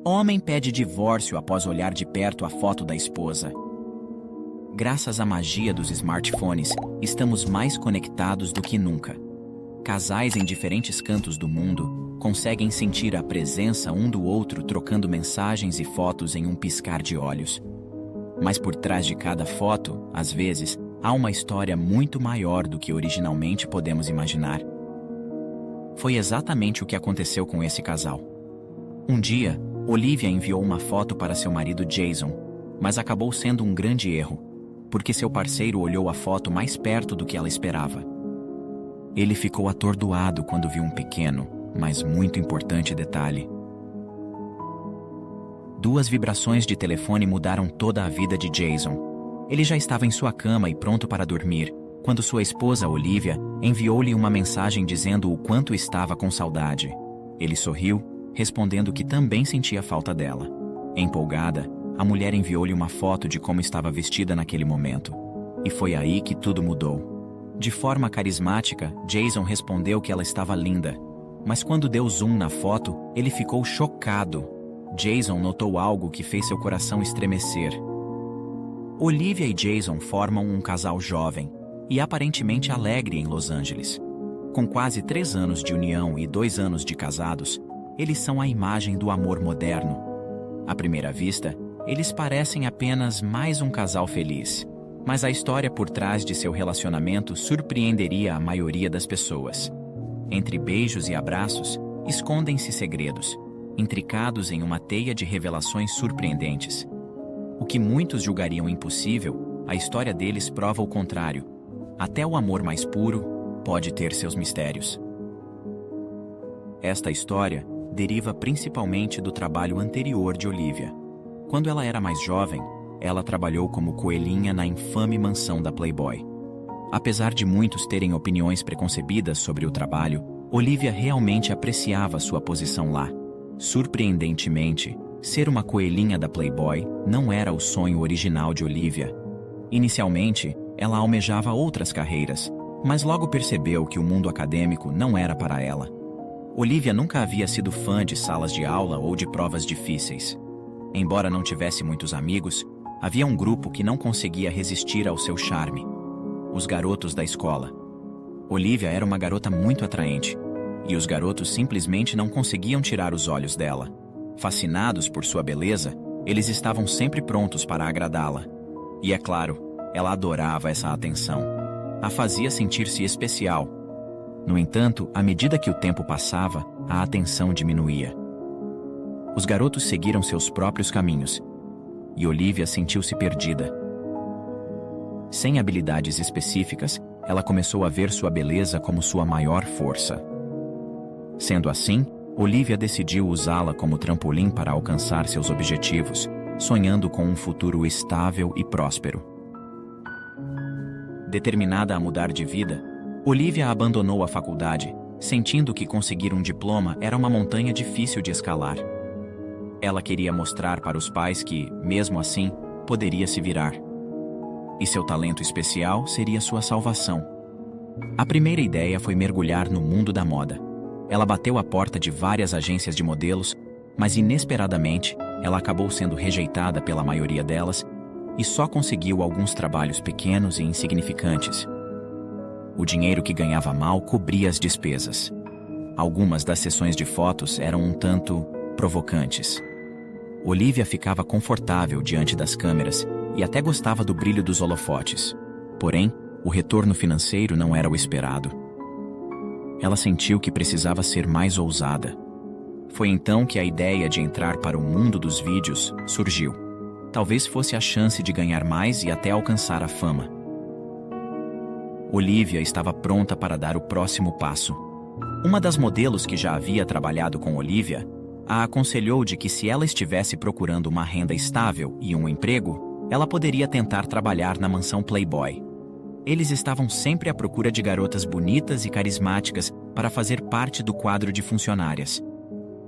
Homem pede divórcio após olhar de perto a foto da esposa. Graças à magia dos smartphones, estamos mais conectados do que nunca. Casais em diferentes cantos do mundo conseguem sentir a presença um do outro trocando mensagens e fotos em um piscar de olhos. Mas por trás de cada foto, às vezes, há uma história muito maior do que originalmente podemos imaginar. Foi exatamente o que aconteceu com esse casal. Um dia, Olivia enviou uma foto para seu marido Jason, mas acabou sendo um grande erro, porque seu parceiro olhou a foto mais perto do que ela esperava. Ele ficou atordoado quando viu um pequeno, mas muito importante detalhe. 2 vibrações de telefone mudaram toda a vida de Jason. Ele já estava em sua cama e pronto para dormir, quando sua esposa, Olivia, enviou-lhe uma mensagem dizendo o quanto estava com saudade. Ele sorriu, respondendo que também sentia falta dela. Empolgada, a mulher enviou-lhe uma foto de como estava vestida naquele momento. E foi aí que tudo mudou. De forma carismática, Jason respondeu que ela estava linda. Mas quando deu zoom na foto, ele ficou chocado. Jason notou algo que fez seu coração estremecer. Olivia e Jason formam um casal jovem e aparentemente alegre em Los Angeles. Com quase 3 anos de união e 2 anos de casados, eles são a imagem do amor moderno. À primeira vista, eles parecem apenas mais um casal feliz. Mas a história por trás de seu relacionamento surpreenderia a maioria das pessoas. Entre beijos e abraços, escondem-se segredos, intricados em uma teia de revelações surpreendentes. O que muitos julgariam impossível, a história deles prova o contrário. Até o amor mais puro pode ter seus mistérios. Esta história deriva principalmente do trabalho anterior de Olivia. Quando ela era mais jovem, ela trabalhou como coelhinha na infame mansão da Playboy. Apesar de muitos terem opiniões preconcebidas sobre o trabalho, Olivia realmente apreciava sua posição lá. Surpreendentemente, ser uma coelhinha da Playboy não era o sonho original de Olivia. Inicialmente, ela almejava outras carreiras, mas logo percebeu que o mundo acadêmico não era para ela. Olivia nunca havia sido fã de salas de aula ou de provas difíceis. Embora não tivesse muitos amigos, havia um grupo que não conseguia resistir ao seu charme: os garotos da escola. Olivia era uma garota muito atraente, e os garotos simplesmente não conseguiam tirar os olhos dela. Fascinados por sua beleza, eles estavam sempre prontos para agradá-la. E é claro, ela adorava essa atenção. A fazia sentir-se especial. No entanto, à medida que o tempo passava, a atenção diminuía. Os garotos seguiram seus próprios caminhos, e Olivia sentiu-se perdida. Sem habilidades específicas, ela começou a ver sua beleza como sua maior força. Sendo assim, Olivia decidiu usá-la como trampolim para alcançar seus objetivos, sonhando com um futuro estável e próspero. Determinada a mudar de vida, Olivia abandonou a faculdade, sentindo que conseguir um diploma era uma montanha difícil de escalar. Ela queria mostrar para os pais que, mesmo assim, poderia se virar. E seu talento especial seria sua salvação. A primeira ideia foi mergulhar no mundo da moda. Ela bateu a porta de várias agências de modelos, mas inesperadamente, ela acabou sendo rejeitada pela maioria delas e só conseguiu alguns trabalhos pequenos e insignificantes. O dinheiro que ganhava mal cobria as despesas. Algumas das sessões de fotos eram um tanto provocantes. Olivia ficava confortável diante das câmeras e até gostava do brilho dos holofotes. Porém, o retorno financeiro não era o esperado. Ela sentiu que precisava ser mais ousada. Foi então que a ideia de entrar para o mundo dos vídeos surgiu. Talvez fosse a chance de ganhar mais e até alcançar a fama. Olivia estava pronta para dar o próximo passo. Uma das modelos que já havia trabalhado com Olivia a aconselhou de que se ela estivesse procurando uma renda estável e um emprego, ela poderia tentar trabalhar na mansão Playboy. Eles estavam sempre à procura de garotas bonitas e carismáticas para fazer parte do quadro de funcionárias.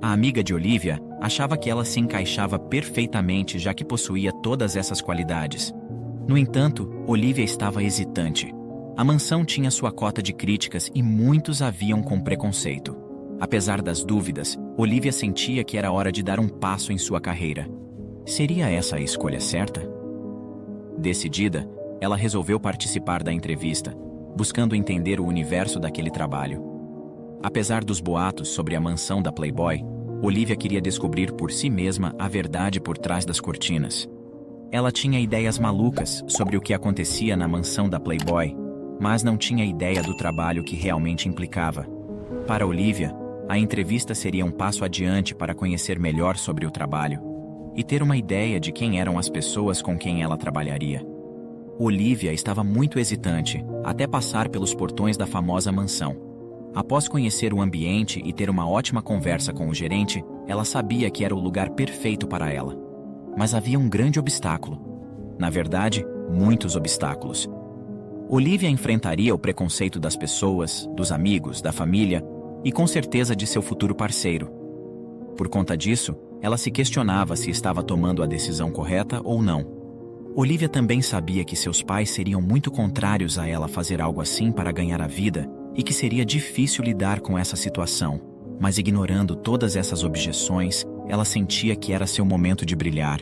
A amiga de Olivia achava que ela se encaixava perfeitamente, já que possuía todas essas qualidades. No entanto, Olivia estava hesitante. A mansão tinha sua cota de críticas e muitos a viam com preconceito. Apesar das dúvidas, Olivia sentia que era hora de dar um passo em sua carreira. Seria essa a escolha certa? Decidida, ela resolveu participar da entrevista, buscando entender o universo daquele trabalho. Apesar dos boatos sobre a mansão da Playboy, Olivia queria descobrir por si mesma a verdade por trás das cortinas. Ela tinha ideias malucas sobre o que acontecia na mansão da Playboy, mas não tinha ideia do trabalho que realmente implicava. Para Olivia, a entrevista seria um passo adiante para conhecer melhor sobre o trabalho e ter uma ideia de quem eram as pessoas com quem ela trabalharia. Olivia estava muito hesitante até passar pelos portões da famosa mansão. Após conhecer o ambiente e ter uma ótima conversa com o gerente, ela sabia que era o lugar perfeito para ela. Mas havia um grande obstáculo. Na verdade, muitos obstáculos. Olivia enfrentaria o preconceito das pessoas, dos amigos, da família e com certeza de seu futuro parceiro. Por conta disso, ela se questionava se estava tomando a decisão correta ou não. Olivia também sabia que seus pais seriam muito contrários a ela fazer algo assim para ganhar a vida e que seria difícil lidar com essa situação. Mas ignorando todas essas objeções, ela sentia que era seu momento de brilhar.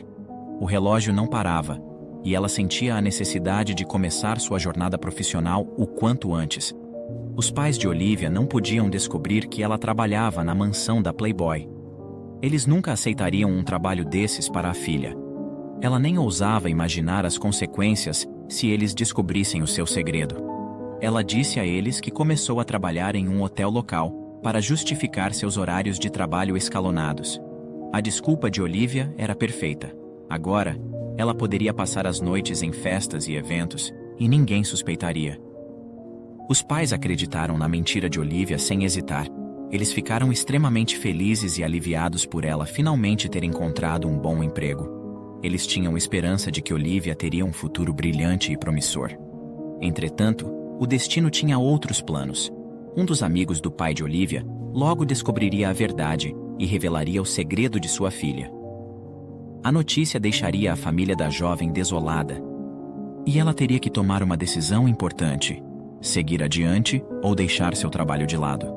O relógio não parava, e ela sentia a necessidade de começar sua jornada profissional o quanto antes. Os pais de Olivia não podiam descobrir que ela trabalhava na mansão da Playboy. Eles nunca aceitariam um trabalho desses para a filha. Ela nem ousava imaginar as consequências se eles descobrissem o seu segredo. Ela disse a eles que começou a trabalhar em um hotel local para justificar seus horários de trabalho escalonados. A desculpa de Olivia era perfeita. Agora, ela poderia passar as noites em festas e eventos, e ninguém suspeitaria. Os pais acreditaram na mentira de Olivia sem hesitar. Eles ficaram extremamente felizes e aliviados por ela finalmente ter encontrado um bom emprego. Eles tinham esperança de que Olivia teria um futuro brilhante e promissor. Entretanto, o destino tinha outros planos. Um dos amigos do pai de Olivia logo descobriria a verdade e revelaria o segredo de sua filha. A notícia deixaria a família da jovem desolada. E ela teria que tomar uma decisão importante: seguir adiante ou deixar seu trabalho de lado.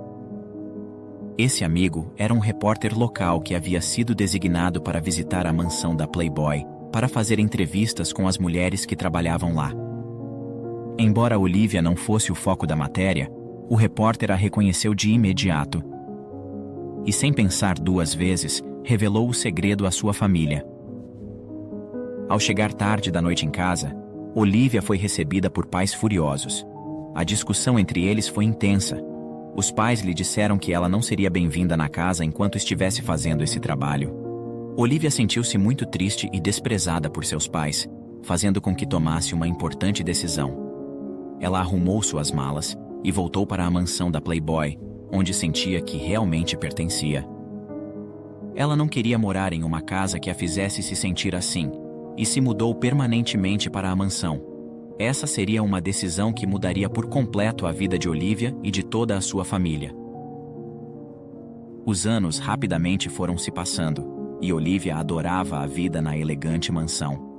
Esse amigo era um repórter local que havia sido designado para visitar a mansão da Playboy para fazer entrevistas com as mulheres que trabalhavam lá. Embora Olivia não fosse o foco da matéria, o repórter a reconheceu de imediato. E sem pensar duas vezes, revelou o segredo à sua família. Ao chegar tarde da noite em casa, Olivia foi recebida por pais furiosos. A discussão entre eles foi intensa. Os pais lhe disseram que ela não seria bem-vinda na casa enquanto estivesse fazendo esse trabalho. Olivia sentiu-se muito triste e desprezada por seus pais, fazendo com que tomasse uma importante decisão. Ela arrumou suas malas e voltou para a mansão da Playboy, onde sentia que realmente pertencia. Ela não queria morar em uma casa que a fizesse se sentir assim, e se mudou permanentemente para a mansão. Essa seria uma decisão que mudaria por completo a vida de Olivia e de toda a sua família. Os anos rapidamente foram se passando, e Olivia adorava a vida na elegante mansão.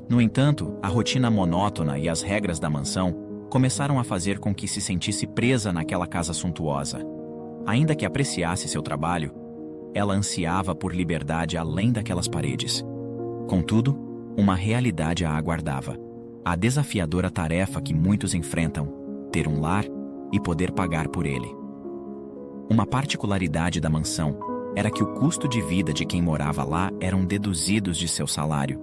No entanto, a rotina monótona e as regras da mansão começaram a fazer com que se sentisse presa naquela casa suntuosa. Ainda que apreciasse seu trabalho, ela ansiava por liberdade além daquelas paredes. Contudo, uma realidade a aguardava. A desafiadora tarefa que muitos enfrentam: ter um lar e poder pagar por ele. Uma particularidade da mansão era que o custo de vida de quem morava lá eram deduzidos de seu salário.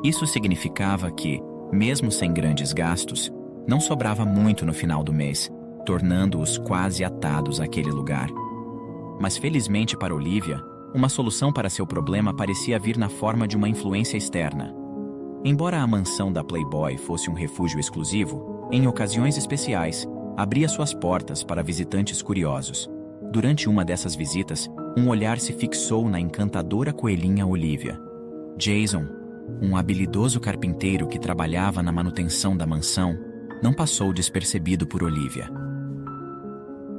Isso significava que, mesmo sem grandes gastos, não sobrava muito no final do mês, tornando-os quase atados àquele lugar. Mas felizmente para Olivia, uma solução para seu problema parecia vir na forma de uma influência externa. Embora a mansão da Playboy fosse um refúgio exclusivo, em ocasiões especiais, abria suas portas para visitantes curiosos. Durante uma dessas visitas, um olhar se fixou na encantadora coelhinha Olivia. Jason, um habilidoso carpinteiro que trabalhava na manutenção da mansão, não passou despercebido por Olivia.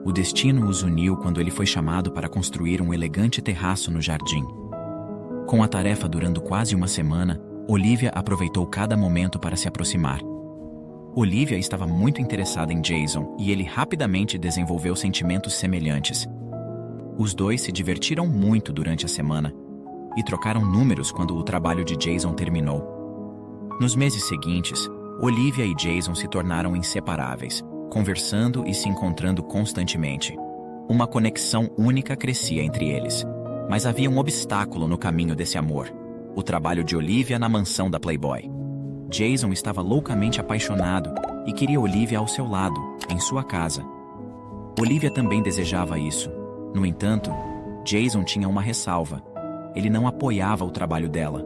O destino os uniu quando ele foi chamado para construir um elegante terraço no jardim. Com a tarefa durando quase uma semana, Olivia aproveitou cada momento para se aproximar. Olivia estava muito interessada em Jason e ele rapidamente desenvolveu sentimentos semelhantes. Os dois se divertiram muito durante a semana e trocaram números quando o trabalho de Jason terminou. Nos meses seguintes, Olivia e Jason se tornaram inseparáveis, conversando e se encontrando constantemente. Uma conexão única crescia entre eles, mas havia um obstáculo no caminho desse amor: o trabalho de Olivia na mansão da Playboy. Jason estava loucamente apaixonado e queria Olivia ao seu lado, em sua casa. Olivia também desejava isso. No entanto, Jason tinha uma ressalva: ele não apoiava o trabalho dela.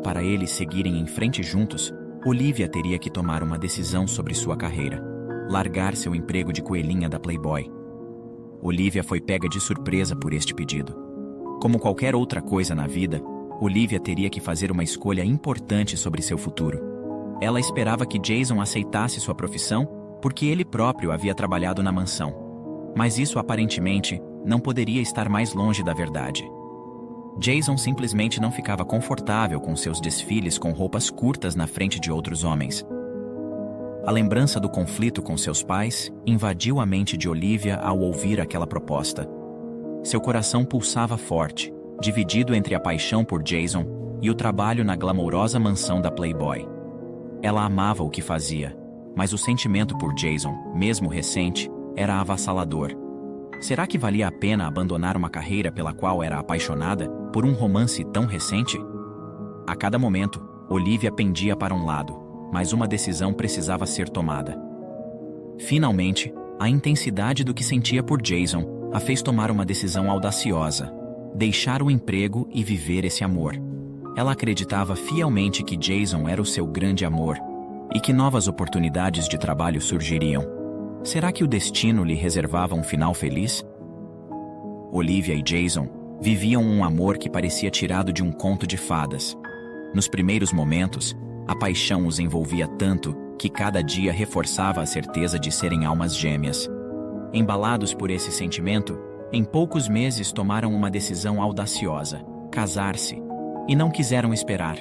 Para eles seguirem em frente juntos, Olivia teria que tomar uma decisão sobre sua carreira: largar seu emprego de coelhinha da Playboy. Olivia foi pega de surpresa por este pedido. Como qualquer outra coisa na vida, Olivia teria que fazer uma escolha importante sobre seu futuro. Ela esperava que Jason aceitasse sua profissão porque ele próprio havia trabalhado na mansão. Mas isso aparentemente não poderia estar mais longe da verdade. Jason simplesmente não ficava confortável com seus desfiles com roupas curtas na frente de outros homens. A lembrança do conflito com seus pais invadiu a mente de Olivia ao ouvir aquela proposta. Seu coração pulsava forte, dividido entre a paixão por Jason e o trabalho na glamourosa mansão da Playboy. Ela amava o que fazia, mas o sentimento por Jason, mesmo recente, era avassalador. Será que valia a pena abandonar uma carreira pela qual era apaixonada por um romance tão recente? A cada momento, Olivia pendia para um lado, mas uma decisão precisava ser tomada. Finalmente, a intensidade do que sentia por Jason a fez tomar uma decisão audaciosa: deixar o emprego e viver esse amor. Ela acreditava fielmente que Jason era o seu grande amor e que novas oportunidades de trabalho surgiriam. Será que o destino lhe reservava um final feliz? Olivia e Jason viviam um amor que parecia tirado de um conto de fadas. Nos primeiros momentos, a paixão os envolvia tanto que cada dia reforçava a certeza de serem almas gêmeas. Embalados por esse sentimento, em poucos meses tomaram uma decisão audaciosa: casar-se. E não quiseram esperar.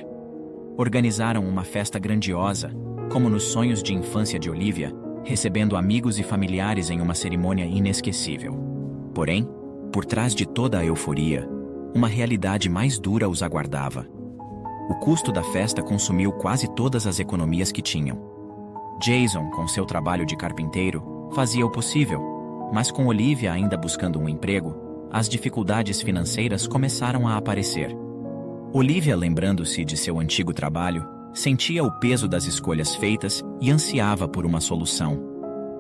Organizaram uma festa grandiosa, como nos sonhos de infância de Olivia, recebendo amigos e familiares em uma cerimônia inesquecível. Porém, por trás de toda a euforia, uma realidade mais dura os aguardava. O custo da festa consumiu quase todas as economias que tinham. Jason, com seu trabalho de carpinteiro, fazia o possível, mas com Olivia ainda buscando um emprego, as dificuldades financeiras começaram a aparecer. Olivia, lembrando-se de seu antigo trabalho, sentia o peso das escolhas feitas e ansiava por uma solução.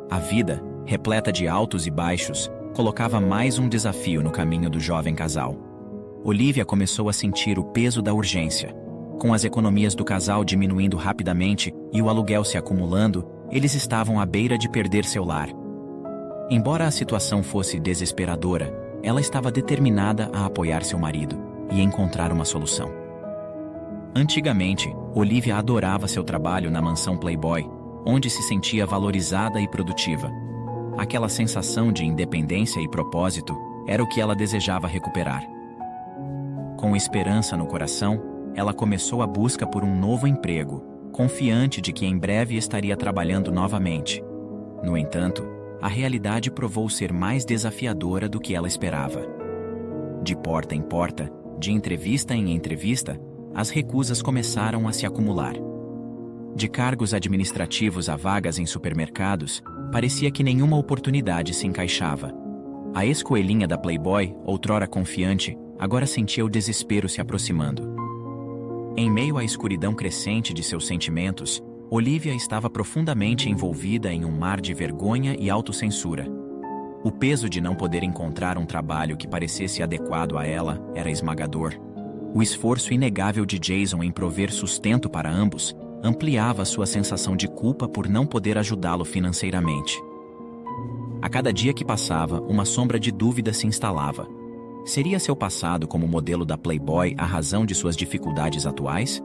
A vida, repleta de altos e baixos, colocava mais um desafio no caminho do jovem casal. Olivia começou a sentir o peso da urgência. Com as economias do casal diminuindo rapidamente e o aluguel se acumulando, eles estavam à beira de perder seu lar. Embora a situação fosse desesperadora, ela estava determinada a apoiar seu marido e encontrar uma solução. Antigamente, Olivia adorava seu trabalho na mansão Playboy, onde se sentia valorizada e produtiva. Aquela sensação de independência e propósito era o que ela desejava recuperar. Com esperança no coração, ela começou a busca por um novo emprego, confiante de que em breve estaria trabalhando novamente. No entanto, a realidade provou ser mais desafiadora do que ela esperava. De porta em porta, de entrevista em entrevista, as recusas começaram a se acumular. De cargos administrativos a vagas em supermercados, parecia que nenhuma oportunidade se encaixava. A ex-coelhinha da Playboy, outrora confiante, agora sentia o desespero se aproximando. Em meio à escuridão crescente de seus sentimentos, Olivia estava profundamente envolvida em um mar de vergonha e autocensura. O peso de não poder encontrar um trabalho que parecesse adequado a ela era esmagador. O esforço inegável de Jason em prover sustento para ambos ampliava sua sensação de culpa por não poder ajudá-lo financeiramente. A cada dia que passava, uma sombra de dúvida se instalava. Seria seu passado como modelo da Playboy a razão de suas dificuldades atuais?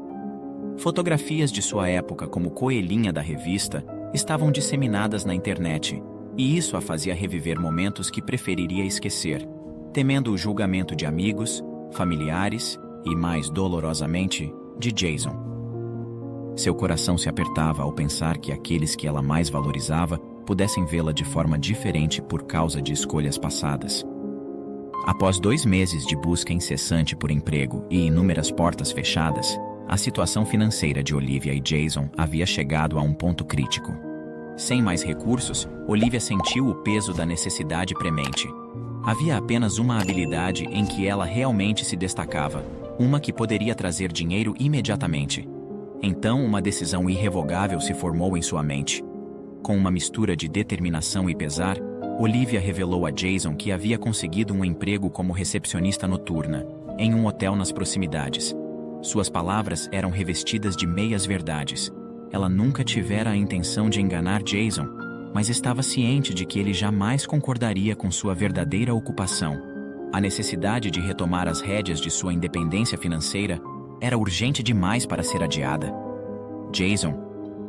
Fotografias de sua época como coelhinha da revista estavam disseminadas na internet, e isso a fazia reviver momentos que preferiria esquecer, temendo o julgamento de amigos, familiares e, mais dolorosamente, de Jason. Seu coração se apertava ao pensar que aqueles que ela mais valorizava pudessem vê-la de forma diferente por causa de escolhas passadas. Após 2 meses de busca incessante por emprego e inúmeras portas fechadas, a situação financeira de Olivia e Jason havia chegado a um ponto crítico. Sem mais recursos, Olivia sentiu o peso da necessidade premente. Havia apenas uma habilidade em que ela realmente se destacava, uma que poderia trazer dinheiro imediatamente. Então, uma decisão irrevogável se formou em sua mente. Com uma mistura de determinação e pesar, Olivia revelou a Jason que havia conseguido um emprego como recepcionista noturna, em um hotel nas proximidades. Suas palavras eram revestidas de meias-verdades. Ela nunca tivera a intenção de enganar Jason, mas estava ciente de que ele jamais concordaria com sua verdadeira ocupação. A necessidade de retomar as rédeas de sua independência financeira era urgente demais para ser adiada. Jason,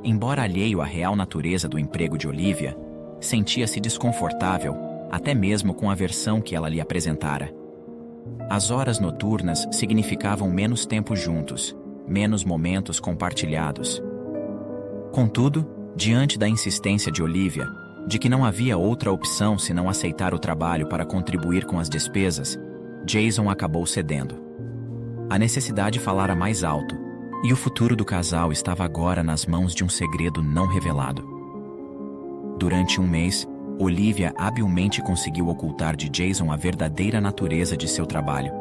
embora alheio à real natureza do emprego de Olivia, sentia-se desconfortável, até mesmo com a versão que ela lhe apresentara. As horas noturnas significavam menos tempo juntos, menos momentos compartilhados. Contudo, diante da insistência de Olivia, de que não havia outra opção senão aceitar o trabalho para contribuir com as despesas, Jason acabou cedendo. A necessidade falara mais alto, e o futuro do casal estava agora nas mãos de um segredo não revelado. Durante 1 mês, Olivia habilmente conseguiu ocultar de Jason a verdadeira natureza de seu trabalho.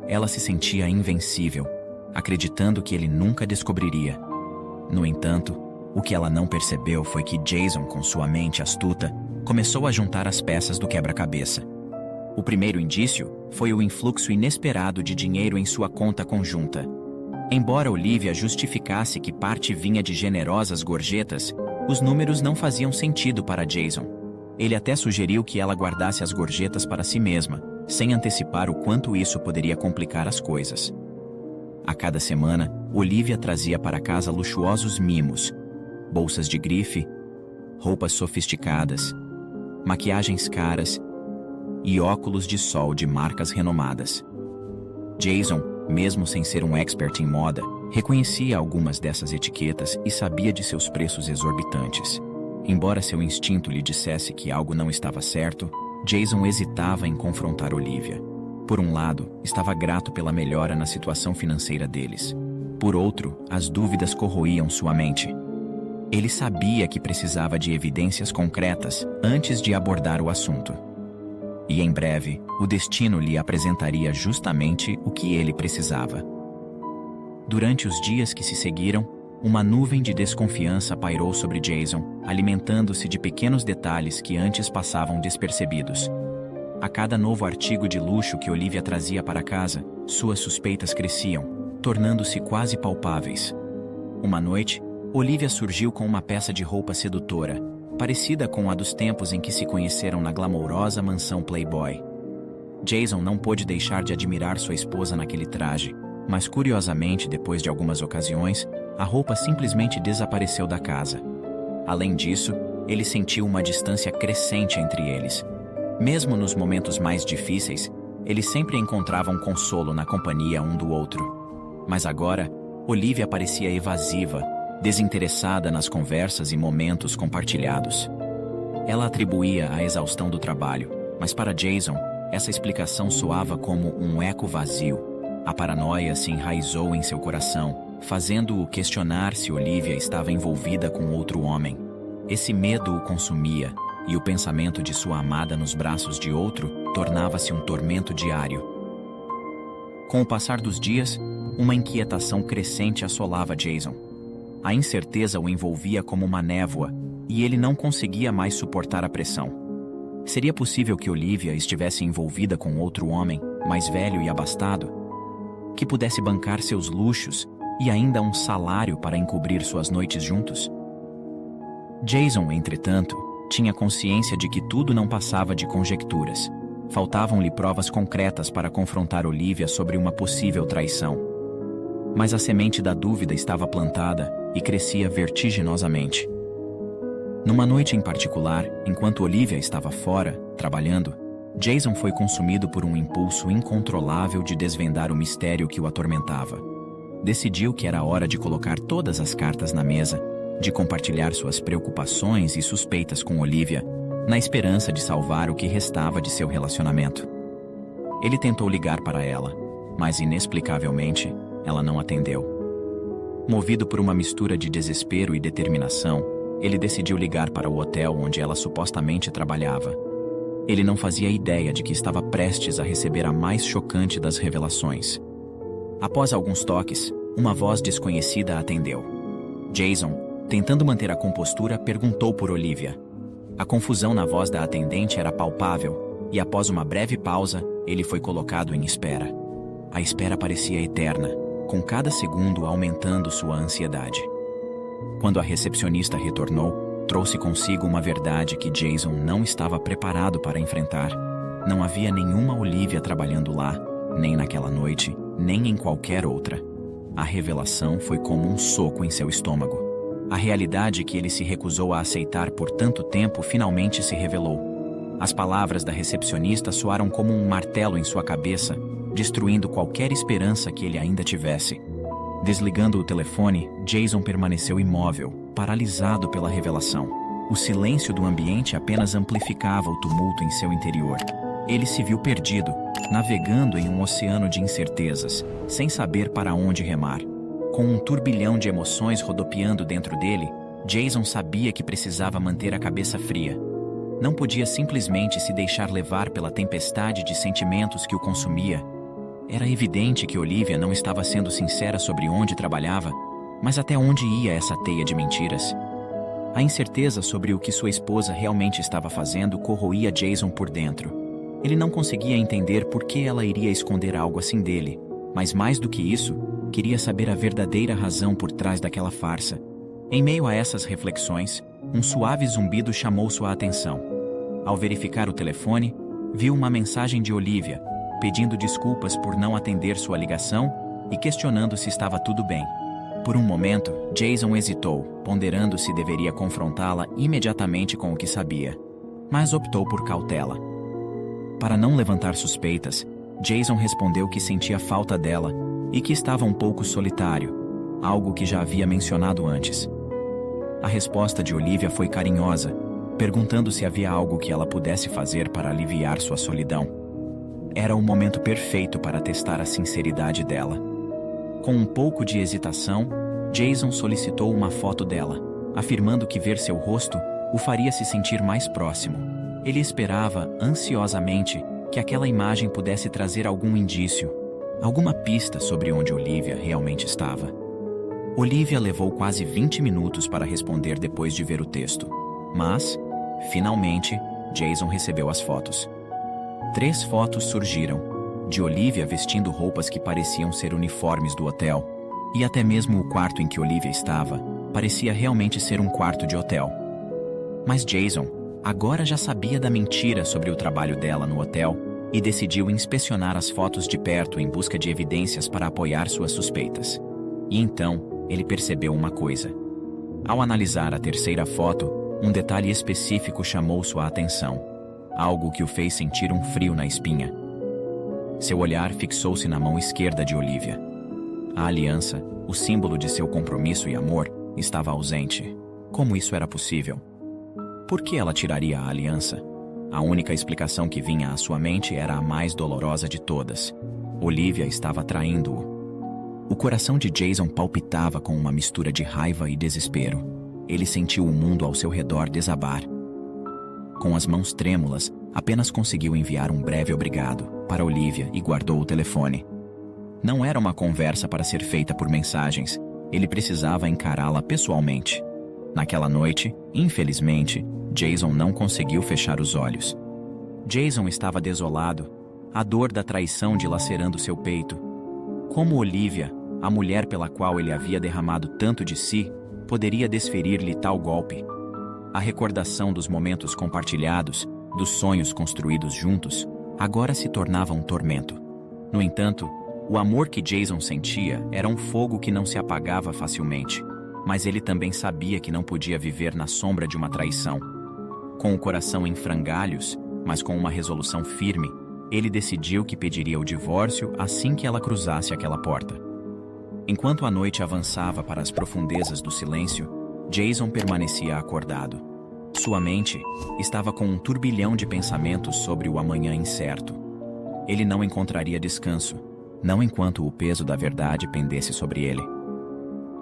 Ela se sentia invencível, acreditando que ele nunca descobriria. No entanto, o que ela não percebeu foi que Jason, com sua mente astuta, começou a juntar as peças do quebra-cabeça. O primeiro indício foi o influxo inesperado de dinheiro em sua conta conjunta. Embora Olivia justificasse que parte vinha de generosas gorjetas, os números não faziam sentido para Jason. Ele até sugeriu que ela guardasse as gorjetas para si mesma, sem antecipar o quanto isso poderia complicar as coisas. A cada semana, Olivia trazia para casa luxuosos mimos, bolsas de grife, roupas sofisticadas, maquiagens caras e óculos de sol de marcas renomadas. Jason, mesmo sem ser um expert em moda, reconhecia algumas dessas etiquetas e sabia de seus preços exorbitantes. Embora seu instinto lhe dissesse que algo não estava certo, Jason hesitava em confrontar Olivia. Por um lado, estava grato pela melhora na situação financeira deles. Por outro, as dúvidas corroíam sua mente. Ele sabia que precisava de evidências concretas antes de abordar o assunto. E em breve, o destino lhe apresentaria justamente o que ele precisava. Durante os dias que se seguiram, uma nuvem de desconfiança pairou sobre Jason, alimentando-se de pequenos detalhes que antes passavam despercebidos. A cada novo artigo de luxo que Olivia trazia para casa, suas suspeitas cresciam, tornando-se quase palpáveis. Uma noite, Olivia surgiu com uma peça de roupa sedutora, parecida com a dos tempos em que se conheceram na glamourosa mansão Playboy. Jason não pôde deixar de admirar sua esposa naquele traje, mas curiosamente, depois de algumas ocasiões, a roupa simplesmente desapareceu da casa. Além disso, ele sentiu uma distância crescente entre eles. Mesmo nos momentos mais difíceis, eles sempre encontravam consolo na companhia um do outro. Mas agora, Olivia parecia evasiva, desinteressada nas conversas e momentos compartilhados. Ela atribuía a exaustão do trabalho, mas para Jason, essa explicação soava como um eco vazio. A paranoia se enraizou em seu coração, fazendo-o questionar se Olivia estava envolvida com outro homem. Esse medo o consumia, e o pensamento de sua amada nos braços de outro tornava-se um tormento diário. Com o passar dos dias, uma inquietação crescente assolava Jason. A incerteza o envolvia como uma névoa, e ele não conseguia mais suportar a pressão. Seria possível que Olivia estivesse envolvida com outro homem, mais velho e abastado, que pudesse bancar seus luxos e ainda um salário para encobrir suas noites juntos? Jason, entretanto, tinha consciência de que tudo não passava de conjecturas. Faltavam-lhe provas concretas para confrontar Olivia sobre uma possível traição. Mas a semente da dúvida estava plantada e crescia vertiginosamente. Numa noite em particular, enquanto Olivia estava fora, trabalhando, Jason foi consumido por um impulso incontrolável de desvendar o mistério que o atormentava. Decidiu que era hora de colocar todas as cartas na mesa, de compartilhar suas preocupações e suspeitas com Olivia, na esperança de salvar o que restava de seu relacionamento. Ele tentou ligar para ela, mas inexplicavelmente, ela não atendeu. Movido por uma mistura de desespero e determinação, ele decidiu ligar para o hotel onde ela supostamente trabalhava. Ele não fazia ideia de que estava prestes a receber a mais chocante das revelações. Após alguns toques, uma voz desconhecida atendeu. Jason, tentando manter a compostura, perguntou por Olivia. A confusão na voz da atendente era palpável, e após uma breve pausa, ele foi colocado em espera. A espera parecia eterna, com cada segundo aumentando sua ansiedade. Quando a recepcionista retornou, trouxe consigo uma verdade que Jason não estava preparado para enfrentar. Não havia nenhuma Olivia trabalhando lá, nem naquela noite, nem em qualquer outra. A revelação foi como um soco em seu estômago. A realidade que ele se recusou a aceitar por tanto tempo finalmente se revelou. As palavras da recepcionista soaram como um martelo em sua cabeça, destruindo qualquer esperança que ele ainda tivesse. Desligando o telefone, Jason permaneceu imóvel, paralisado pela revelação. O silêncio do ambiente apenas amplificava o tumulto em seu interior. Ele se viu perdido, navegando em um oceano de incertezas, sem saber para onde remar. Com um turbilhão de emoções rodopiando dentro dele, Jason sabia que precisava manter a cabeça fria. Não podia simplesmente se deixar levar pela tempestade de sentimentos que o consumia. Era evidente que Olivia não estava sendo sincera sobre onde trabalhava, mas até onde ia essa teia de mentiras? A incerteza sobre o que sua esposa realmente estava fazendo corroía Jason por dentro. Ele não conseguia entender por que ela iria esconder algo assim dele, mas mais do que isso, queria saber a verdadeira razão por trás daquela farsa. Em meio a essas reflexões, um suave zumbido chamou sua atenção. Ao verificar o telefone, viu uma mensagem de Olivia, pedindo desculpas por não atender sua ligação e questionando se estava tudo bem. Por um momento, Jason hesitou, ponderando se deveria confrontá-la imediatamente com o que sabia, mas optou por cautela. Para não levantar suspeitas, Jason respondeu que sentia falta dela e que estava um pouco solitário, algo que já havia mencionado antes. A resposta de Olivia foi carinhosa, perguntando se havia algo que ela pudesse fazer para aliviar sua solidão. Era o momento perfeito para testar a sinceridade dela. Com um pouco de hesitação, Jason solicitou uma foto dela, afirmando que ver seu rosto o faria se sentir mais próximo. Ele esperava, ansiosamente, que aquela imagem pudesse trazer algum indício, alguma pista sobre onde Olivia realmente estava. Olivia levou quase 20 minutos para responder depois de ver o texto. Mas, finalmente, Jason recebeu as fotos. 3 fotos surgiram, de Olivia vestindo roupas que pareciam ser uniformes do hotel, e até mesmo o quarto em que Olivia estava parecia realmente ser um quarto de hotel. Mas Jason agora já sabia da mentira sobre o trabalho dela no hotel e decidiu inspecionar as fotos de perto em busca de evidências para apoiar suas suspeitas. E então, ele percebeu uma coisa. Ao analisar a terceira foto, um detalhe específico chamou sua atenção. Algo que o fez sentir um frio na espinha. Seu olhar fixou-se na mão esquerda de Olivia. A aliança, o símbolo de seu compromisso e amor, estava ausente. Como isso era possível? Por que ela tiraria a aliança? A única explicação que vinha à sua mente era a mais dolorosa de todas. Olivia estava traindo-o. O coração de Jason palpitava com uma mistura de raiva e desespero. Ele sentiu o mundo ao seu redor desabar. Com as mãos trêmulas, apenas conseguiu enviar um breve obrigado para Olivia e guardou o telefone. Não era uma conversa para ser feita por mensagens. Ele precisava encará-la pessoalmente. Naquela noite, infelizmente, Jason não conseguiu fechar os olhos. Jason estava desolado, a dor da traição dilacerando seu peito. Como Olivia, a mulher pela qual ele havia derramado tanto de si, poderia desferir-lhe tal golpe? A recordação dos momentos compartilhados, dos sonhos construídos juntos, agora se tornava um tormento. No entanto, o amor que Jason sentia era um fogo que não se apagava facilmente, mas ele também sabia que não podia viver na sombra de uma traição. Com o coração em frangalhos, mas com uma resolução firme, ele decidiu que pediria o divórcio assim que ela cruzasse aquela porta. Enquanto a noite avançava para as profundezas do silêncio, Jason permanecia acordado. Sua mente estava com um turbilhão de pensamentos sobre o amanhã incerto. ele não encontraria descanso, não enquanto o peso da verdade pendesse sobre ele.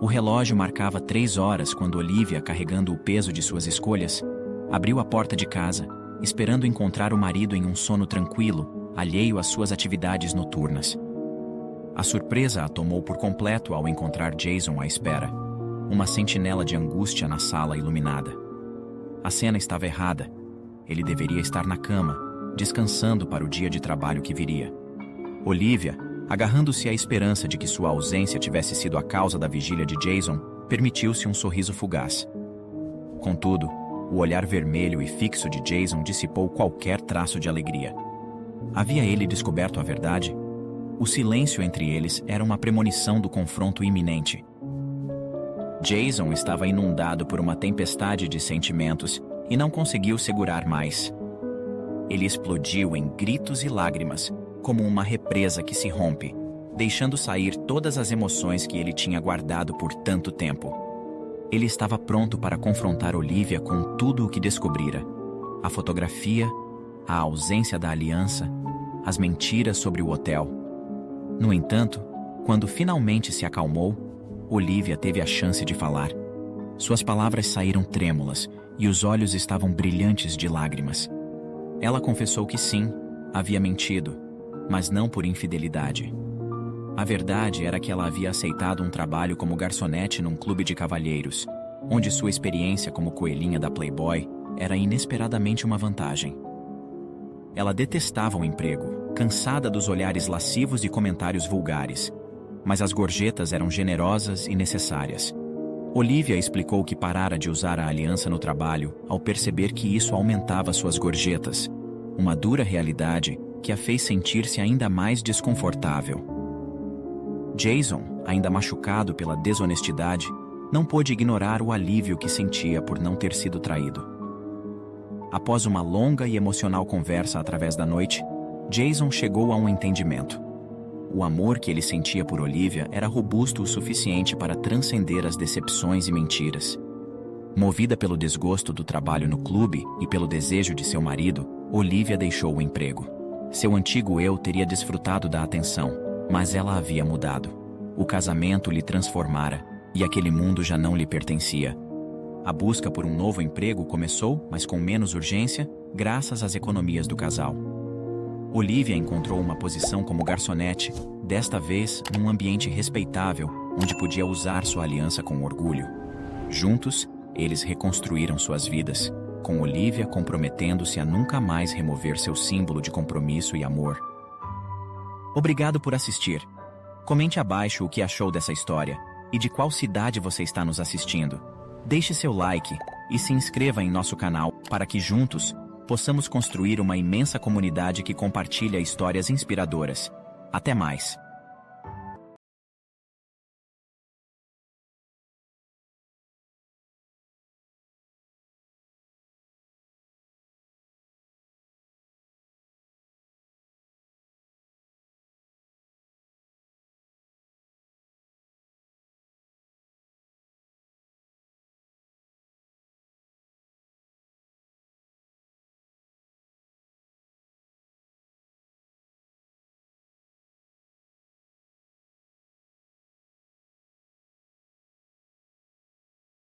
O relógio marcava 3 horas quando Olivia, carregando o peso de suas escolhas, abriu a porta de casa, esperando encontrar o marido em um sono tranquilo, alheio às suas atividades noturnas. A surpresa a tomou por completo ao encontrar Jason à espera, uma sentinela de angústia na sala iluminada. A cena estava errada. Ele deveria estar na cama, descansando para o dia de trabalho que viria. Olivia, agarrando-se à esperança de que sua ausência tivesse sido a causa da vigília de Jason, permitiu-se um sorriso fugaz. Contudo, o olhar vermelho e fixo de Jason dissipou qualquer traço de alegria. Havia ele descoberto a verdade? O silêncio entre eles era uma premonição do confronto iminente. Jason estava inundado por uma tempestade de sentimentos e não conseguiu segurar mais. Ele explodiu em gritos e lágrimas, como uma represa que se rompe, deixando sair todas as emoções que ele tinha guardado por tanto tempo. Ele estava pronto para confrontar Olivia com tudo o que descobrira: a fotografia, a ausência da aliança, as mentiras sobre o hotel. No entanto, quando finalmente se acalmou, Olivia teve a chance de falar. Suas palavras saíram trêmulas e os olhos estavam brilhantes de lágrimas. Ela confessou que sim, havia mentido, mas não por infidelidade. A verdade era que ela havia aceitado um trabalho como garçonete num clube de cavalheiros, onde sua experiência como coelhinha da Playboy era inesperadamente uma vantagem. Ela detestava o emprego, cansada dos olhares lascivos e comentários vulgares, mas as gorjetas eram generosas e necessárias. Olivia explicou que parara de usar a aliança no trabalho ao perceber que isso aumentava suas gorjetas, uma dura realidade que a fez sentir-se ainda mais desconfortável. Jason, ainda machucado pela desonestidade, não pôde ignorar o alívio que sentia por não ter sido traído. Após uma longa e emocional conversa através da noite, Jason chegou a um entendimento. O amor que ele sentia por Olivia era robusto o suficiente para transcender as decepções e mentiras. Movida pelo desgosto do trabalho no clube e pelo desejo de seu marido, Olivia deixou o emprego. Seu antigo eu teria desfrutado da atenção, mas ela havia mudado. O casamento lhe transformara, e aquele mundo já não lhe pertencia. A busca por um novo emprego começou, mas com menos urgência, graças às economias do casal. Olivia encontrou uma posição como garçonete, desta vez num ambiente respeitável, onde podia usar sua aliança com orgulho. Juntos, eles reconstruíram suas vidas, com Olivia comprometendo-se a nunca mais remover seu símbolo de compromisso e amor. Obrigado por assistir. Comente abaixo o que achou dessa história e de qual cidade você está nos assistindo. Deixe seu like e se inscreva em nosso canal para que juntos possamos construir uma imensa comunidade que compartilha histórias inspiradoras. Até mais!